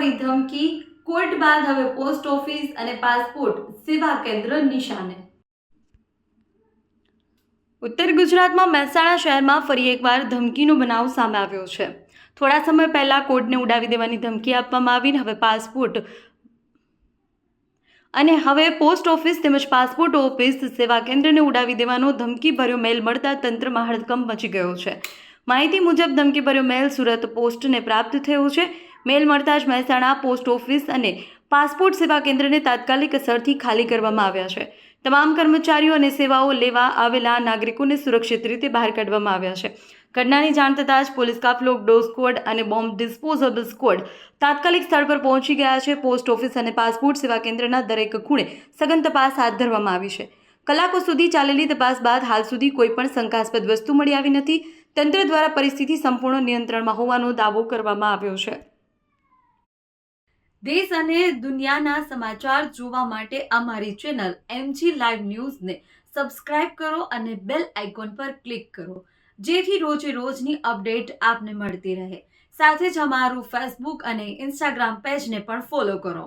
ફરી ધમકી, કોર્ટ બાદ હવે પોસ્ટ ઓફિસ અને પાસપોર્ટ સેવા કેન્દ્ર નિશાને। ઉત્તર ગુજરાતમાં મહેસાણા શહેરમાં ફરી એકવાર ધમકીનો બનાવ સામે આવ્યો છે। થોડા સમય પહેલા કોર્ટને ઉડાવી દેવાની ધમકી આપવામાં આવીને હવે પોસ્ટ ઓફિસ તેમજ પાસપોર્ટ ઓફિસ સેવા કેન્દ્રને ઉડાવી દેવાનો ધમકીભર્યો મેલ મળતા તંત્રમાં હડકંપ મચી ગયો છે। માહિતી મુજબ ધમકીભર્યો મેલ સુરત પોસ્ટને પ્રાપ્ત થયો છે। મેલ મળતા જ મહેસાણા પોસ્ટ ઓફિસ અને પાસપોર્ટ સેવા કેન્દ્રને તાત્કાલિક અસરથી ખાલી કરવામાં આવ્યા છે। તમામ કર્મચારીઓ અને સેવાઓ લેવા આવેલા નાગરિકોને સુરક્ષિત રીતે બહાર કાઢવામાં આવ્યા છે। ઘટનાની જાણ થતાં જ પોલીસ કાફલો, ડોગ સ્ક્વોડ અને બોમ્બ ડિસ્પોઝેબલ સ્ક્વોડ તાત્કાલિક સ્થળ પર પહોંચી ગયા છે। પોસ્ટ ઓફિસ અને પાસપોર્ટ સેવા કેન્દ્રના દરેક ખૂણે સઘન તપાસ હાથ ધરવામાં આવી છે। કલાકો સુધી ચાલેલી તપાસ બાદ હાલ સુધી કોઈ પણ શંકાસ્પદ વસ્તુ મળી આવી નથી। તંત્ર દ્વારા પરિસ્થિતિ સંપૂર્ણ નિયંત્રણમાં હોવાનો દાવો કરવામાં આવ્યો છે। દેશ અને દુનિયાના સમાચાર જોવા માટે અમારી ચેનલ MG લાઈવ ન્યૂઝને સબસ્ક્રાઇબ કરો અને બેલ આઇકોન પર ક્લિક કરો, જેથી રોજે રોજની અપડેટ આપને મળતી રહે। સાથે જ અમારું ફેસબુક અને ઇન્સ્ટાગ્રામ પેજને પણ ફોલો કરો।